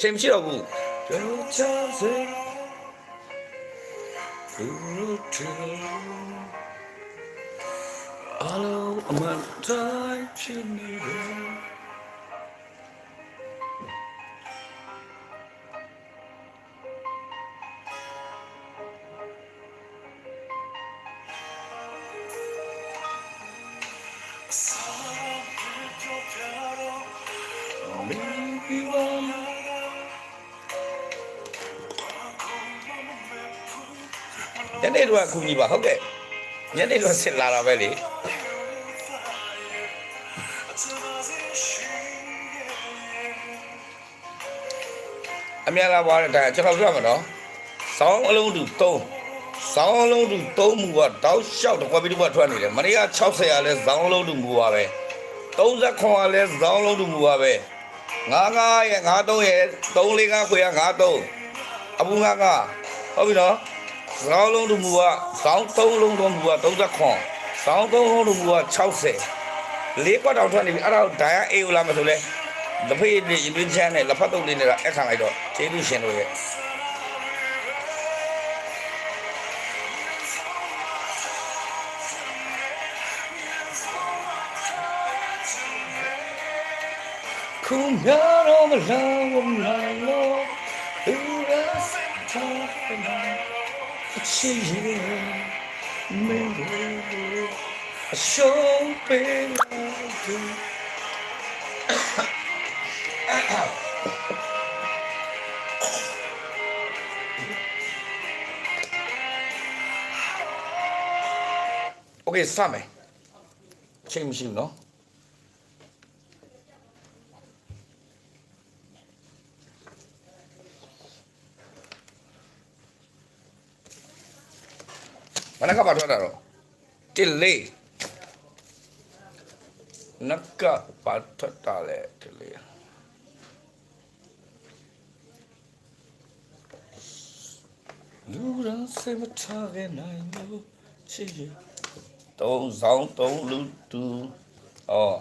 ချိန်မရှိတော့ဘူးအားလုံးအမှန်တိုင်းဖြစ်နေတယ်ညနေတော့ကူညီပါဟုတ်ကဲ့ညနေတော့ဆင်လာတာပဲလေအများလာပါတဲ့ကျွန်တော်ပြောမှာနော်စောင်းအလုံးတူ3စောင်းအလုံးတူ3မူကတောက်လျှောက်တစ်ခွက်ပြီးတစ်ခွက်ထွက်နေတယ်မနေ့က60ရလဲစောင်းအလုံးတူမူပါပဲ30ခွန်ကလဲစောင်းအလုံးတူမူပါပဲ99ရဲ့93ရဲ့345ခွေက93အပူ99ဟုတ်ပြီနော်စောင်းလုံးတူမူကစောင်း3လုံးတူမူက30ခွန်စောင်း3လုံးတူမူက60လေးကွက်တောင်ထွက်နေပြီအဲ့ဒါဒိုင်ယာအေးလာမဆိုလဲတဖေးဒီရင်းချမ်းနဲ့လက်ဖက်တုပ်လေးနဲ့အခန့်လိုက်တော့ကျေးဇူးရှင်တို့ရဲ့ခုများတော့မလာဘူးလားလို့သူကစားတယ်အချစ်ရဲ့မင်းတို့အရှုံးပေးလိုက်သူโอเคစမယ်ချိန်မရှိဘူးเนาะမနက်ကပါထွက်တာတော့တစ်လေးနက်ကပါထွက်တာလေတစ်လေးလူရန်စေမထားခဲ့နိုင်လို့ချစ်ရတုံးဆောင်တုံးလူတူအော်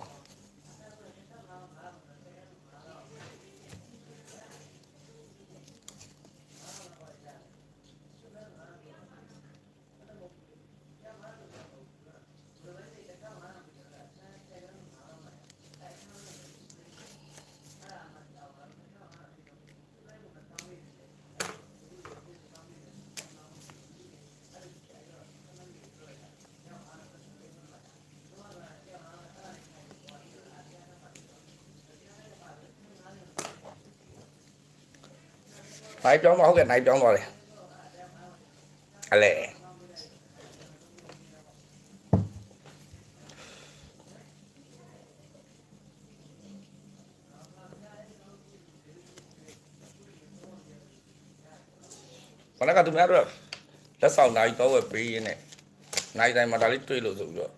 နိုင်ပြောင်းသွားဟုတ်ကဲ့နိုင်ပြောင်းသွားတယ်အလဲမနက်ကသူများတို့လက်ဆောင်နိုင်တော့ဝယ်ပေးရင်းနဲ့နိုင်တိုင်းမှာဒါလေးတွေ့လို့ဆိုပြီးတော့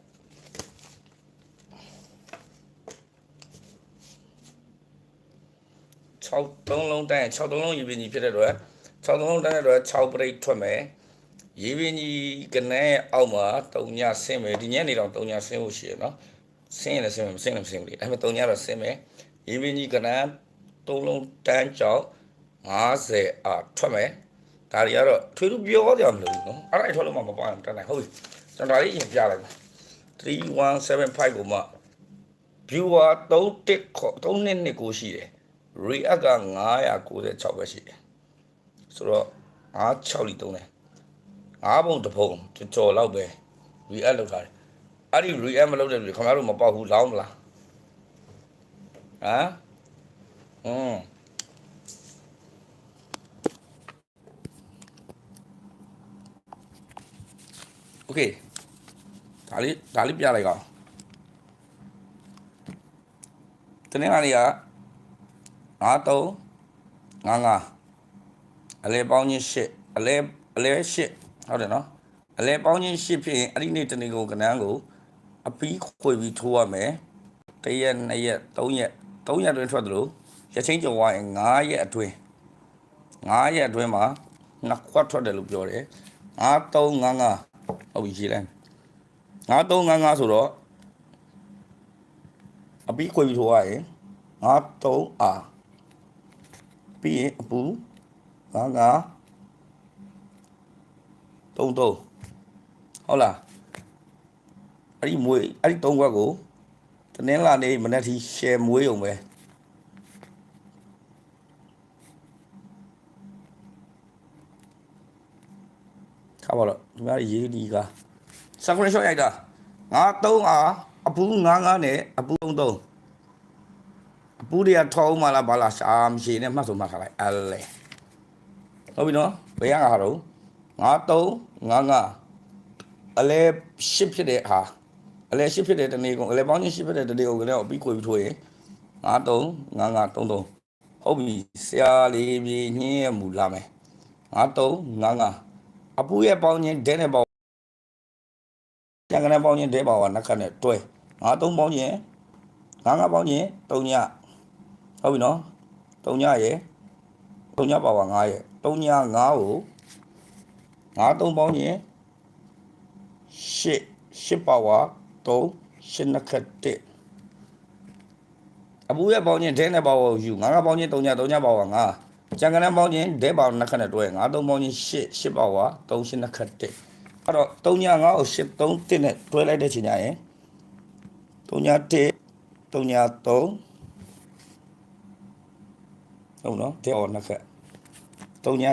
6 လုံးတန်း6 လုံးရေပင်ကြီးဖြစ်တဲ့အတွက်6 လုံးတန်းတဲ့အတွက်6ပရိတ်ထွက်မယ်ရေပင်ကြီးကနေအောက်မှာ3ညဆင်းမယ်ဒီညနေတော့3ညဆင်းဖို့ရှိရနော်ဆင်းရင်လည်းဆင်းမယ်မဆင်းလည်းမဆင်းဘူးလေဒါပေမဲ့3ညတော့ဆင်းမယ်ရေပင်ကြီးကနေ3 လုံးတန်းကြောင့်50ထွက်မယ်ဒါတွေကတော့ထွေးထူးပြောကြမလို့နော်အဲ့ဒါထွက်လို့မှမပါဘူးတန်းနိုင်ဟုတ်ပြီကျွန်တော်ဒါလေးရင်ပြလိုက်ပါ3175ကိုမှ viewer 312ကိုရှိတယ်react က996ပဲရှိတယ်ဆိုတော့ 6လီသုံးတယ်5ပုံတစ်ပုံကြော်လောက်ပဲ react လုပ်ထားတယ်အဲ့ဒီ react မလုပ်တဲ့လူခင်ဗျားတို့မပေါက်ဘူးလောင်းမလားဟမ်โอเคဒါလေးပြလိုက်ကောင်တနေ့ကလေးက5355အလဲပေါင်းချင်း8အလဲ8ဟုတ်တယ်နော်အလဲပေါင်းချင်း8ဖြစ်ရင်အဲ့ဒီနေ့တနေ့ကိုကဏ္ဍကိုအပီးခွေပြီးထိုးရမယ်1ရက်2ရက်3ရက်3ရက်အတွင်းထွက်သလိုရက်ချင်းကျော်သွားရင်9ရက်အတွင်းမှာနှစ်ခွက်ထွက်တယ်လို့ပြောတယ်5355ဟုတ်ပြီရေးလိုက်5355ဆိုတော့အပီးခွေပြီးထိုးရရင်53R ပြီးရင်အပူ5533ဟုတ်လားအဲ့ဒီ3ခွက်ကိုတနင်္လာနေ့မနေ့ထိ share မွေးုံပဲခါပါတော့ဒီမှာရေးဒီက screenshot ရိုက်တာ53R အပူ55နဲ့အပူ33အပူတွေကထောင်းမှလားဘာလားရှာမရှိနဲ့မှတ်ဆိုမှတ်ထားလိုက်အဲ့လေဟုတ်ပြီနော်ဘယ်ရတာတော့5355အလဲ10ဖြစ်တဲ့ဟာအလဲ10ဖြစ်တဲ့တနေ့ကုန်အလဲပေါင်းချင်း10ဖြစ်တဲ့တနေ့ကုန်ကတော့ပြီးကိုပြီးထိုးရင်535533ဟုတ်ပြီဆရာလေးပြေညင်းရမူလာမယ်5355အပူရဲ့ပေါင်းချင်းဒဲနဲ့ပေါင်းကျန်ကနေပေါင်းချင်းဒဲပါဝါနှစ်ခတ်နဲ့တွဲ53ပေါင်းချင်း55ပေါင်းချင်း3ညဟုတ်ပြီနော်3ညရယ်3ညပါဝါ9ရယ်3ည9ကို53ပေါင်းချင်း8ပါဝါ3 8နှစ်ခတ်1အပူရဲ့ပေါင်းချင်းဒဲနဲ့ပါဝါယူ55ပေါင်းချင်း3ညပါဝါ9ကျန်ကနေပေါင်းချင်းဒဲပါဝါနှစ်ခတ်နဲ့တွဲ53ပေါင်းချင်း8ပါဝါ3 8နှစ်ခတ်1အဲ့တော့3ည9ကို8 3 1နဲ့တွဲလိုက်တဲ့ချိန်ကျရင်3ည1 3ည3ဟုတ်နော်တဲ့အော်နှစ်ခက်3ည8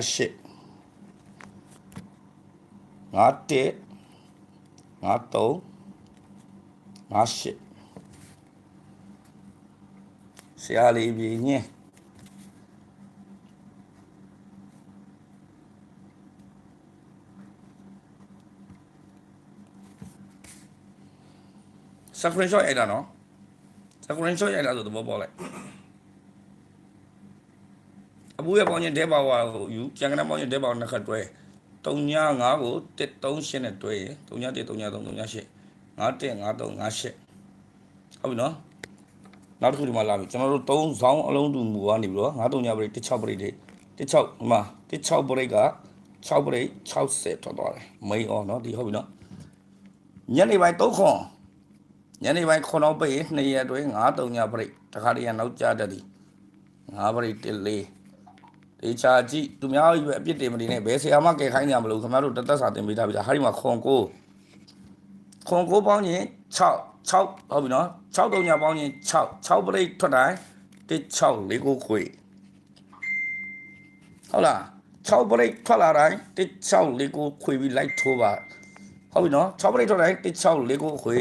5 1 5 3 5 8ဆရာလေးပြင်းညင်းscreenshot ရိုက်တာနော် screenshot ရိုက်တာဆိုတော့ပေါ်လိုက်အပူရဲ့ပေါင်းချင်းဒဲပါဝါကိုယူကျန်ကနပေါင်းချင်းဒဲပါဝါနှစ်ခတ်တွဲ3ည9ကို138နဲ့တွဲရင်3ည1 3ည3 3ည8 51 53 58ဟုတ်ပြီနော်နောက်တစ်ခုဒီမှာလာပြီကျွန်တော်တို့3ဇောင်းအလုံးတူမူကနေပြီးတော့9 3ညပရိတ်16ပရိတ်တွေ16ဒီမှာ16ပရိတ်က6ပရိတ်60ထွက်သွားတယ်မိန်အောင်နော်ဒီဟုတ်ပြီနော်ညနေပိုင်း3ခွန်ညနေပိုင်း9တော့ပိတ်2ရက်အတွင်း9 3ညပရိတ်တခါတည်းကနောက်ကျတတ်သည်9ပရိတ်1 4တေချာကြည့်သူများကြီးပဲအပြစ်တင်မနေနဲ့ဘယ်ဆရာမကဲခိုင်းနေရမလို့ခင်ဗျားတို့တသက်စာတင်ပေးထားပြီဟာဒီမှာခွန်ကိုပေါင်းရင်6ဟုတ်ပြီနော်6 3ညပေါင်းရင်6ပရိတ်ထွက်တိုင်း16 4 9ခွေဟုတ်လား6ပရိတ်ထွက်လာတိုင်း16 4 9ခွေပြီးလိုက်ထိုးပါဟုတ်ပြီနော်6ပရိတ်ထွက်တိုင်း16 4 9ခွေ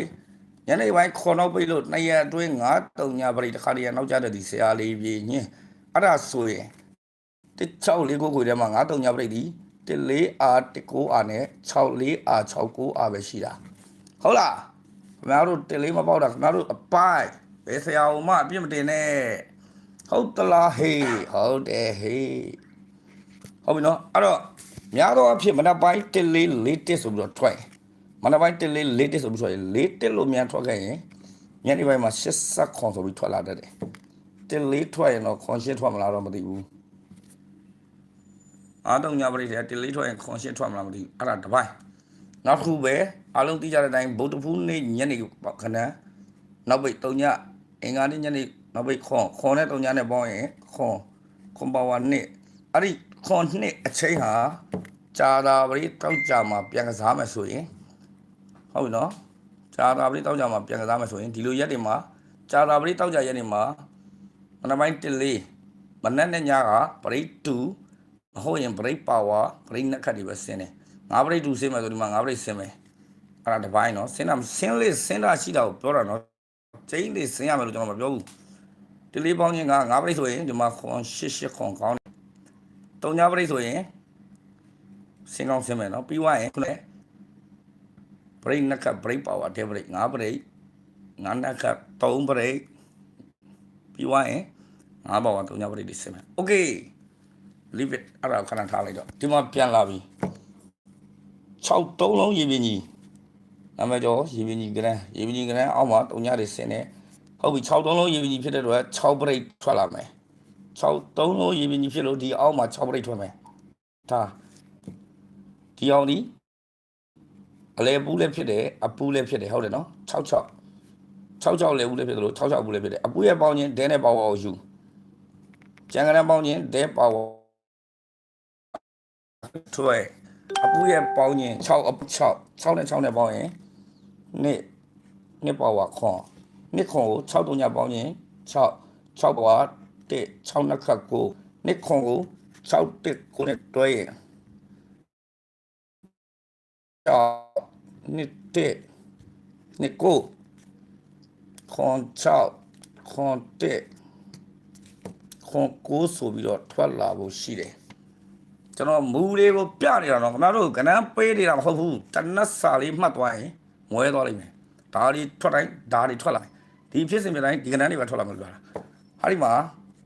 ညနေပိုင်းခွန်တော့ပိတ်လို့2ရက်အတွင်း9 3ညပရိတ်တစ်ခါတည်းနောက်ကျတဲ့ဒီဆရာလေးပြေညင်းအဲ့ဒါဆိုရင်16 4 9ခွေထဲမှာ9 3ညပရိတ်ဒီ14R 19R နဲ့64R 69R ပဲရှိတာဟုတ်လားခင်ဗျားတို့14မပေါက်တာခင်ဗျားတို့အပိုက်ဘယ်ဆရာဦးမအပြစ်မတင်နဲ့ဟုတ်တလားဟေးဟုတ်တယ်ဟေးဟုတ်ပြီနော်အဲ့တော့များတော့အဖြစ်မနက်ပိုင်း14 4 ဆိုပြီးတော့ထွက်မနက်ပိုင်း14 4ဆိုပြီးထွက်4လို့မြန်ထွက်ခဲ့ရင်ညနေပိုင်းမှာ80ခွန်ဆိုပြီးထွက်လာတတ်တယ်14ထွက်ရင်တော့ခွန်8ထွက်မလားတော့မသိဘူးအားတော့ညပရိသေ14ထွက်ရင်ခွန်8ထွက်မလားမသိဘူးအဲ့ဒါတစ်ပိုင်းနောက်တစ်ခုပဲအားလုံးသိကြတဲ့အတိုင်းဗုဒ္ဓဖူးနေ့ညနေခဏနောက်ပိတ်3ညအင်္ဂါနေ့ညနေနောက်ပိတ်ခွန်နဲ့3ညနဲ့ပေါင်းရင်ခွန်ပါဝါနှစ်အဲ့ဒီခွန်နှစ်အချိန်ဟာဂျာတာပရိတောက်ကြမှာပြန်ကစားမယ်ဆိုရင်ဟုတ်ပြီနော်ဂျာတာပရိတောက်ကြမှာပြန်ကစားမယ်ဆိုရင်ဒီလိုရက်တွေမှာဂျာတာပရိတောက်ကြရက်တွေမှာမနက်ပိုင်း14မနက်နဲ့ညကပရိ2 ဟုတ်ရင် break power break နဲ့ခတ်တွေပဲဆင်းတယ်ငါ break 2ဆင်းမယ်ဆိုဒီမှာငါ break ဆင်းမယ်အဲ့ဒါတစ်ပိုင်းနော်ဆင်းတာဆင်းလေးဆင်းတာရှိတာကိုပြောတာနော်ချိန်လေးဆင်းရမယ်လို့ကျွန်တော်မပြောဘူးဒီလေးပေါင်းချင်းကငါ break ဆိုရင်ဒီမှာခွန်88ခွန်ကောင်းတယ်3ည break ဆိုရင်ဆင်းကောင်းဆင်းမယ်နော်ပြီးွားရင်ခုန break နဲ့ခတ် break power တဲ့ break ငါ break ငါနဲ့ခတ်3 break ပြီးွားရင်ငါဘောက3ည break တွေဆင်းမယ် okay leave it အဲ့ဒါခဏထားလိုက်တော့ဒီမှာပြန်လာပြီ6 3လုံးရေပြင်းကြီးနာမည်ကျော်ရေပြင်းကြီးကရန်ရေပြင်းကြီးကရန်အောက်မှာ3ညတွေဆင်းနေဟုတ်ပြီ6 3လုံးရေပြင်းကြီးဖြစ်တဲ့အတွက်6 break ထွက်လာမယ်6 3လုံးရေပြင်းကြီးဖြစ်လို့ဒီအောက်မှာ6 break ထွက်မယ်ဒါဒီအောင်ဒီအလဲပူးလည်းဖြစ်တယ်အပူးလည်းဖြစ်တယ်ဟုတ်တယ်နော်66လည်းပူးလည်းဖြစ်တယ်လို့66ပူးလည်းဖြစ်တယ်အပူးရဲ့ပေါင်းချင်းဒဲနဲ့ပေါင်းအောင်ယူကျန်ကရန်ပေါင်းချင်းဒဲပေါင်းထွဲအပူရဲ့ပေါင်းရင်6နဲ့6နဲ့ပေါင်းရင်နှစ်ပေါဝခွန်နှစ်ခွန်ကို6 3ညပေါင်းရင်6ပေါဝ1 6နှစ်ခတ်ကိုနှစ်ခွန်ကို6 1ကိုနဲ့တွဲရင်နှစ်ကိုခွန်6ခွန်1ခွန်ကိုဆိုပြီးတော့ထွက်လာဖို့ရှိတယ်ကျွန်တော်မူလေးကိုပြနေတာတော့ခင်ဗျားတို့ကဏ္ဍပေးနေတာမဟုတ်ဘူးတနတ်စာလေးမှတ်သွားရင်မွဲသွားလိမ့်မယ်ဒါတွေထွက်တိုင်းဒါတွေထွက်လာဒီဖြစ်စဉ်ပြတိုင်းဒီကဏ္ဍတွေပဲထွက်လာမှာလို့ပြောတာဟာဒီမှာ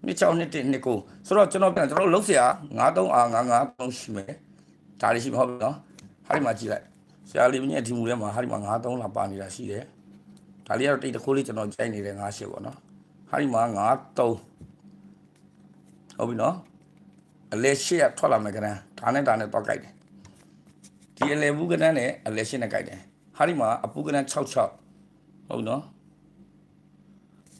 26နှစ်1နှစ်9ဆိုတော့ကျွန်တော်လုံးเสีย93R 953ရှိမယ်ဒါတွေရှိမှာဟုတ်ပြီနော်ဟာဒီမှာကြည့်လိုက်ဆရာလေးမြင့်ဒီမူထဲမှာဟာဒီမှာ93လာပါနေတာရှိတယ်ဒါလေးကတော့တိတ်တခိုးလေးကျွန်တော်ကြိုက်နေတဲ့98ပေါ့နော်ဟာဒီမှာ93ဟုတ်ပြီနော်အလဲရှေ့ကထွက်လာမယ်ကဏ္ဍဒါနဲ့တော့ကြိုက်တယ်ဒီအလဲဘူးကဏ္ဍနဲ့အလဲရှေ့နဲ့ကြိုက်တယ်ဟာဒီမှာအပူကဏ္ဍ66ဟုတ်နော်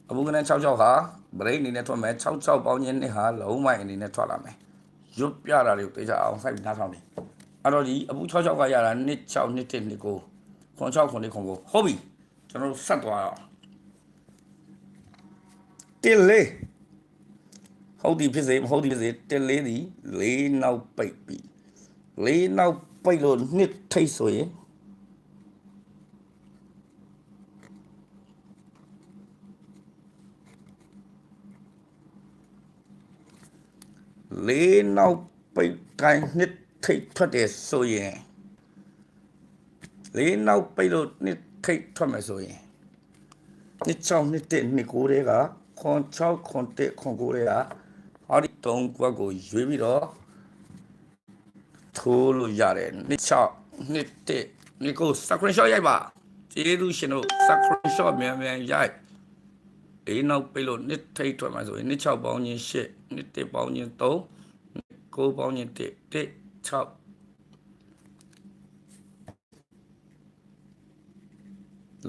အပူကဏ္ဍ66ဟာဘရိတ်အနေနဲ့ထွက်မယ်66ပေါင်းချင်းနှစ်ဟာလုံးမိုင်အနေနဲ့ထွက်လာမယ်ရွတ်ပြတာတွေကိုသိကြအောင်စိုက်ပြီးနားထောင်နေအဲ့တော့ဒီအပူ66ကရတာ2 6 2 1 2 9ခွန်6ခွန်4ခွန်9ဟုတ်ပြီကျွန်တော်တို့ဆက်သွားအောင်တစ်လေးဟုတ်ဒီဖြစ်စေမဟုတ်ဒီဖြစ်စေတစ်လေးဒီ4နောက်ပိတ်ပြီ4နောက်ပိတ်လို့နှစ်ထိတ်ဆိုရင်4နောက်ပိတ်တိုင်းနှစ်ထိတ်ထွက်တယ်ဆိုရင်4နောက်ပိတ်လို့နှစ်ထိတ်ထွက်မယ်ဆိုရင်နှစ်6နှစ်1နှစ်9တွေကခွန်6ခွန်1ခွန်9တွေကဟောဒီ3ကွက်ကိုရွေးပြီးတော့ထိုးလို့ရတယ်နှစ်6နှစ်1နှစ်9 screenshot ရိုက်ပါကျေးဇူးရှင်တို့ screenshot မြန်ရိုက်နောက်ပိတ်လို့နှစ်ထိတ်ထွက်မှာဆိုရင်နှစ်6ပေါင်းချင်း8နှစ်1ပေါင်းချင်း3နှစ်9ပေါင်းချင်း1 6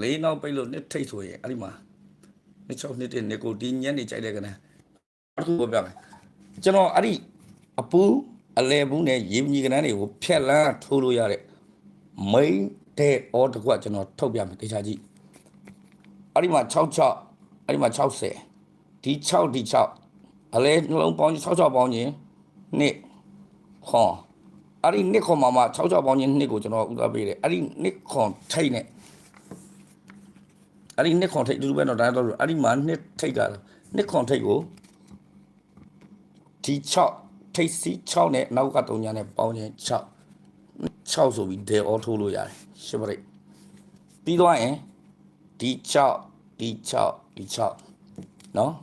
လေးနောက်ပိတ်လို့နှစ်ထိတ်ဆိုရင်အဲ့ဒီမှာနှစ်6နှစ်1နှစ်9ဒီညက်နေကြိုက်တဲ့ကနေ့အခုပြောပြမယ်ကျွန်တော်အဲ့ဒီအပူအလဲဘူးနဲ့ရေမြီကနန်းတွေကိုဖြက်လန်းထိုးလို့ရတဲ့မိန်တဲ့အော်တကွကျွန်တော်ထုတ်ပြမယ်တေချာကြည့်အဲ့ဒီမှာ66အဲ့ဒီမှာ60ဒီ6ဒီ6အလဲနှလုံးပေါင်း66ပေါင်းချင်းနှစ်ခွန်အဲ့ဒီနှစ်ခွန်မှာ66ပေါင်းချင်းနှစ်ကိုကျွန်တော်ဥစားပေးတယ်အဲ့ဒီနှစ်ခွန်ထိတ်နဲ့အဲ့ဒီနှစ်ခွန်ထိတ်တူတူပဲတော့ဒါတော့အဲ့ဒီမှာနှစ်ထိတ်ကနှစ်ခွန်ထိတ်ကိုဒီ6ထိတ်စီ6နဲ့နောက်က3ညနဲ့ပေါင်းချင်း6ဆိုပြီးဒေအောထိုးလို့ရတယ်ရှစ်ပရိတ်ပြီးသွားရင်ဒီ6နော်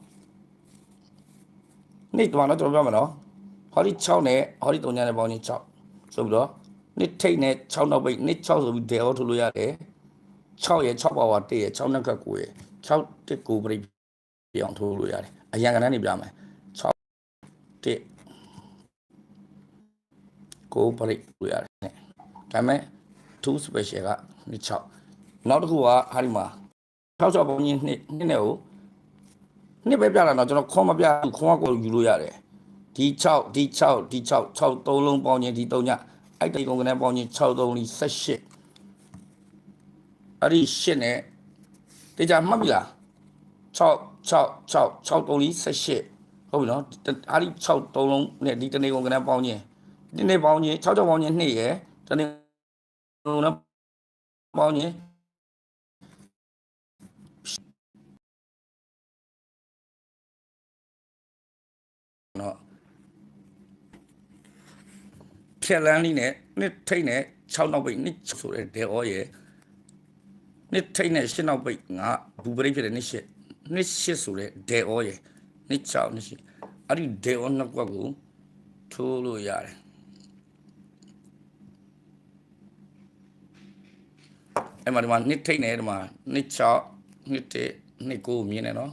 နေ့တော့တော့ကျွန်တော်ပြောမှာနော်ဟောဒီ6နဲ့ဟောဒီ3ညနဲ့ပေါင်းချင်း6ဆိုပြီးတော့နှစ်ထိတ်နဲ့6နောက်ပိတ်နှစ်6ဆိုပြီးဒေအောထိုးလို့ရတယ်6ရဲ့6ပါဝါ1ရဲ့6နှစ်ခတ်9ရဲ့6 1 9ပရိတ်ပြောင်းထိုးလို့ရတယ်အရန်ကဏ္ဍနေပြမယ်6 1 9ပရိတ်လို့ရတယ်ဒါပေမဲ့2 special က6နောက်တစ်ခုကဟာဒီမှာ66ပုံကြီးနှစ်နဲ့ကိုနှစ်ပဲပြလာတော့ကျွန်တော်ခွန်မပြဘူးခွန်ကကိုယူလို့ရတယ်ဒီ6ဒီ6ဒီ6 6 3လုံးပေါင်းချင်းဒီ3ညအဲ့ဒီကုန်ကနေပေါင်းချင်း6 3 18အဲ့ဒီ8နဲ့တေချာမှတ်ပြီလား6 3 18 ဟုတ်ပြီနော်အားဒီ6 3လုံးနဲ့ဒီတနေ့ကုန်ကနန်းပေါင်းချင်းဒီနေ့ပေါင်းချင်း6ပေါင်းချင်း2ရယ်တနေ့ကုန်ကနန်းပေါင်းချင်းနော်ဖြက်လန်းလေးနဲ့နှစ်ထိတ်နဲ့6နောက်ပိတ်နှစ်ဆိုတဲ့ဒေဩရယ်နှစ်ထိတ်နဲ့8နောက်ပိတ်ငါဘူးပရိဖြစ်တဲ့နှစ်8ဆိုတဲ့ဒေဩရယ်နှစ်6နှစ်8အဲ့ဒီဒေဩနှစ်ကွက်ကိုထိုးလို့ရတယ်အဲ့မှာဒီမှာနှစ်ထိတ်နဲ့ဒီမှာနှစ်6နှစ်1နှစ်9မြင်နေနော်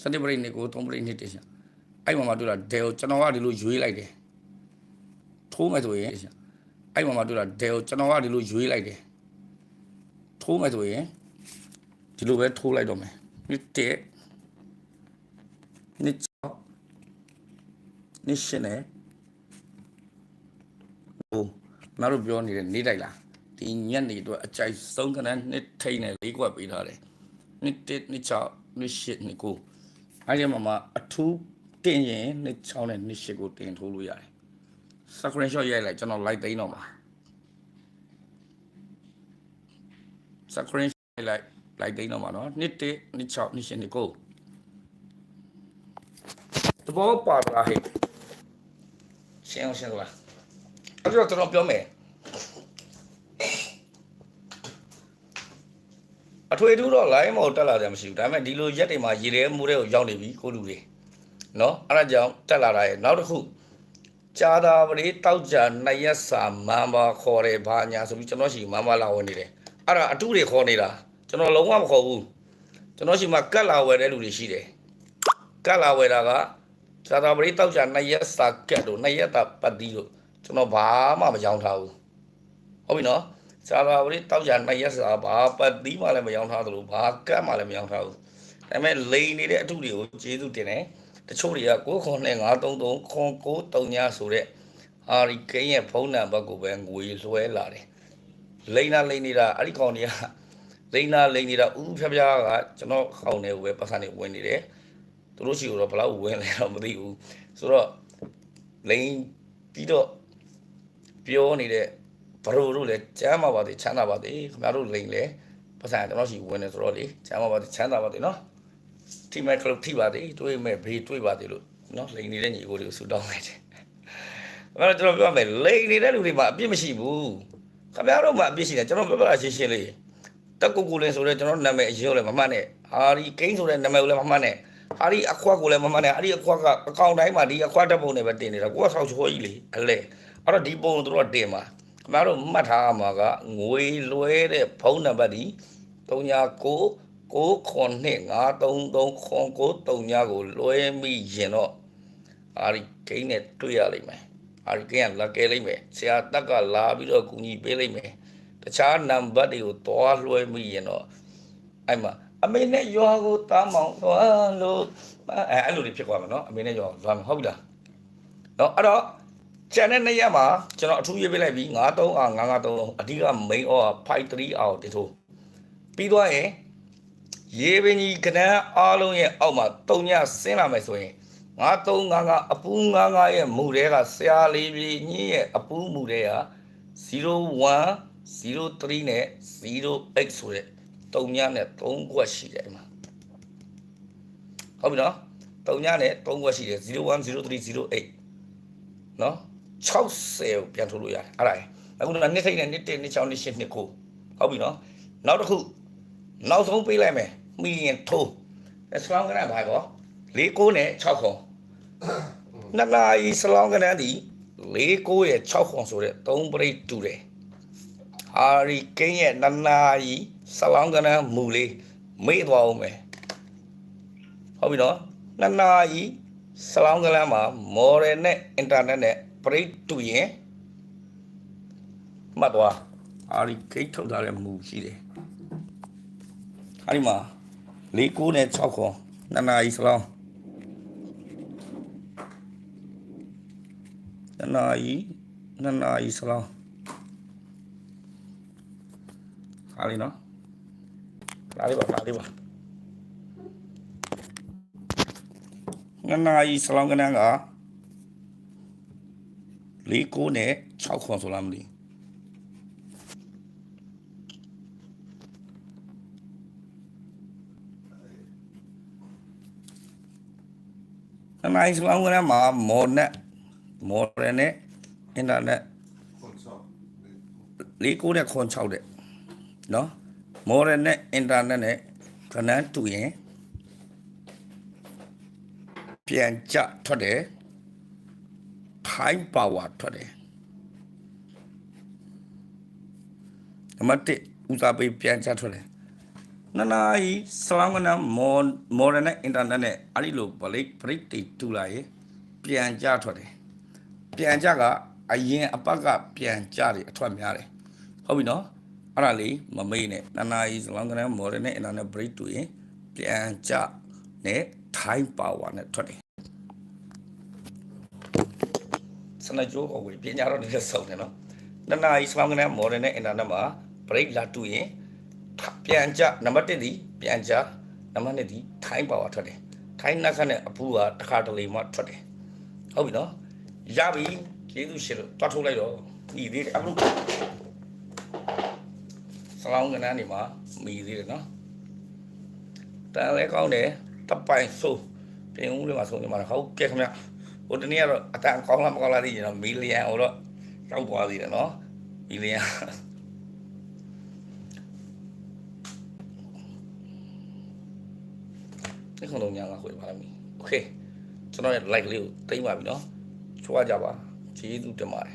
စတိပရိနှစ်9 3ပရိနှစ်1အဲ့မှာတွေ့တာဒေဩကျွန်တော်ကဒီလိုရွေးလိုက်တယ်ထိုးမယ်ဆိုရင်အဲ့မှာတွေ့တာဒေဩကျွန်တော်ကဒီလိုရွေးလိုက်တယ်ထိုးမယ်ဆိုရင်ဒီလိုပဲထိုးလိုက်တော့မယ်နှစ်1နှစ်6နှစ်8နဲ့ဟိုငါတို့ပြောနေတဲ့နေတိုက်လားဒီညက်နေတော့အကြိုက်ဆုံးကနန်းနှစ်ထိတ်နဲ့၄ကွက်ပေးထားတယ်နှစ်1နှစ်6နှစ်8နှစ်9အဲ့ဒီမှာအထူးတင်ရင်နှစ်6နဲ့နှစ်8ကိုတင်ထိုးလို့ရတယ်စကရင်ရှော့ရိုက်လိုက်ကျွန်တော်လိုက်သိမ်းတော့မှာစကရင်လိုက်သိမ်းတော့မှာနော်နှစ်1နှစ်6နှစ်8နှစ်9တဘောပါလာဟဲ့ရှင်းလားအဲ့တော့ကျွန်တော်ပြောမယ်အထွေထူးတော့ line မတက်လာတယ်မရှိဘူးဒါပေမဲ့ဒီလိုရက်တွေမှာရေထဲမိုးထဲကိုရောက်နေပြီကိုလူတွေနော်အဲ့ဒါကြောင့်တက်လာတာရဲ့နောက်တစ်ခုကြာတာပရိတောက်ကြ2ရက်စာမန်ပါခေါ်တယ်ဘာညာဆိုပြီးကျွန်တော်ရှိမန်ပါလာဝင်နေတယ်အဲ့ဒါအတုတွေခေါ်နေတာကျွန်တော်လုံးဝမခေါ်ဘူးကျွန်တော်ရှိမှကတ်လာဝယ်တဲ့လူတွေရှိတယ်ကတ်လာဝယ်တာကကြာတာပရိတောက်ကြ2ရက်စာကတ်တို့2ရက်တာပတ်တီးတို့ကျွန်တော်ဘာမှမရောင်းထားဘူးဟုတ်ပြီနော်ကြာတာပရိတောက်ကြ2ရက်စာဘာပတ်တီးမှလည်းမရောင်းထားသလိုဘာကတ်မှလည်းမရောင်းထားဘူးဒါပေမဲ့လိန်နေတဲ့အတုတွေကိုကျေးဇူးတင်တယ်တချို့တွေက99533ခွန်939ညဆိုတဲ့ဟာရီကိန်းရဲ့ဖုန်းနံပါတ်ကိုပဲငွေလွှဲလာတယ်လိန်နေတာအဲ့ဒီကောင်တွေကလိန်နေတာဥဖျားဖျားကကျွန်တော်ခေါင်းထဲကိုပဲပတ်စံနေဝင်နေတယ်သူတို့ရှိတော့ဘလောက်ဝင်လဲတော့မသိဘူးဆိုတော့လိန်ပြီးတော့ပြောနေတဲ့ဘရိုတို့လည်းကျမ်းပါပါသေးချမ်းသာပါသေးခင်ဗျားတို့လိန်လဲပတ်စံကျွန်တော်ရှိဝင်နေဆိုတော့လေချမ်းပါပါသေးချမ်းသာပါသေးနော်ထိမဲ့ခလုတ်ထိပါသေးတွေးမဲ့ဘေးတွေးပါသေးလို့နော်လိန်နေတဲ့ညီကိုတွေကိုဆူတောင်းလိုက်တယ်အဲ့တော့ကျွန်တော်ပြောမယ်လိန်နေတဲ့လူတွေမှာအပြစ်မရှိဘူးခင်ဗျားတို့မှာအပြစ်ရှိတယ်ကျွန်တော်ပြောပြတာရှင်းလေးတက်ကူလင်းဆိုတဲ့ကျွန်တော်နာမည်အရင်လည်းမမှတ်နဲ့ဟာဒီကိန်းဆိုတဲ့နာမည်ကိုလည်းမမှတ်နဲ့ဟာဒီအခွက်ကိုလည်းမမှတ်နဲ့ဟာဒီအခွက်ကအကောင့်တိုင်းမှာဒီအခွက်တက်ပုံနဲ့ပဲတင်နေတာကိုကဆောက်ချိုးကြီးလေအလဲအဲ့တော့ဒီပုံတို့တော့တင်ပါခင်ဗျားတို့မှတ်ထားမှာကငွေလွှဲတဲ့ဖုန်းနံပါတ်ဒီ39 99533ခွန်939ကိုလွှဲမိရင်တော့အာဒီကိန်းနဲ့တွေ့ရလိမ့်မယ်အာဒီကိန်းကလာကဲလိမ့်မယ်ဆရာတက်ကလာပြီးတော့ကူညီပေးလိမ့်မယ်တခြားနံပါတ်တွေကိုတွားလွှဲမိရင်တော့အဲ့မှာအမေနဲ့ရွာကိုတားမောင်သွားလို့အဲ့လိုတွေဖြစ်သွားမှာနော်အမေနဲ့ရွာသွားမှာဟုတ်ပြီလားနော်အဲ့တော့ကျန်တဲ့နေ့ရက်မှာကျွန်တော်အထူးရေးပေးလိုက်ပြီး93အောင်953အဓိက main or 53အောင်တထိုးပြီးသွားရင်ရေပင်ကြီးကနန်းအားလုံးရဲ့အောက်မှာ3ညဆင်းလာမယ်ဆိုရင်9355အပူး99ရဲ့မူတဲကဆရာလေးပြည်ညင်းရဲ့အပူးမူတဲက0103နဲ့08ဆိုတဲ့3ညနဲ့3ခွက်ရှိတယ်မှာဟုတ်ပြီနော်3ညနဲ့3ခွက်ရှိတယ်010308နော်60ကိုပြန်ထုတ်လို့ရတယ်အဲ့ဒါအခုတော့နှစ်ထိတ်နဲ့နှစ်1နှစ်6နှစ်8နှစ်9ဟုတ်ပြီနော်နောက်တစ်ခုနောက်ဆုံးပေးလိုက်မယ်မိရင်ထိုးစလောင်းကနန်းဘာကော49နဲ့6ခွန်နှစ်နာရီစလောင်းကနန်းဒီ49ရဲ့6ခွန်ဆိုတဲ့3ပရိတ်တူတယ်ဟာရီကိန်းရဲ့နှစ်နာရီစလောင်းကနန်းမူလေးမေ့သွားအောင်မယ်ဟုတ်ပြီနော်နှစ်နာရီစလောင်းကနန်းမှာမော်ရယ်နဲ့အင်တာနက်နဲ့ပရိတ်တူရင်မှတ်သွားဟာရီကိန်းထုတ်ထားတဲ့မူရှိတယ်အဲ့ဒီမှာ49နဲ့6ခွန်နှစ်နာရီစလောင်းနှစ်နာရီစလောင်းဟာလီနော်လာလေးပါ Nanai Salanganga Liko ne Chow Consolamli. Nanai Salanganga more than it internet. Liko ne Consold it. No? More than it internet. Connect to ye. Piancha today. Time power today. Amate Usabi Piancha today. Nanai Salangana more than internet. Alilu Balik pretty to lie. Piancha today. Pianjaga, a yen apaga Pianchari at 12 yard. How we know? Arali, Mamine, Nana is longer more than in a break to ye. Piancha, ne, time power net today. Sana joke away, Pianaro is a sound, you know. Nana is longer more than in a number, break la to ye. Piancha, number 10, Piancha, number 10, time power today. Time Nakane Apua, Cartoli mot today. How we know? Yabi, Kidu Shiro, Tatulado, he did a look. Salong an anima, me did no. Then they call there, Tapai so, being only was only my whole kick me. Would near attack call them already, you know, million or nobody, you know, million. They don't know about me. Okay, so now like you, think about me, no? Chua Java, Chidu Tamai.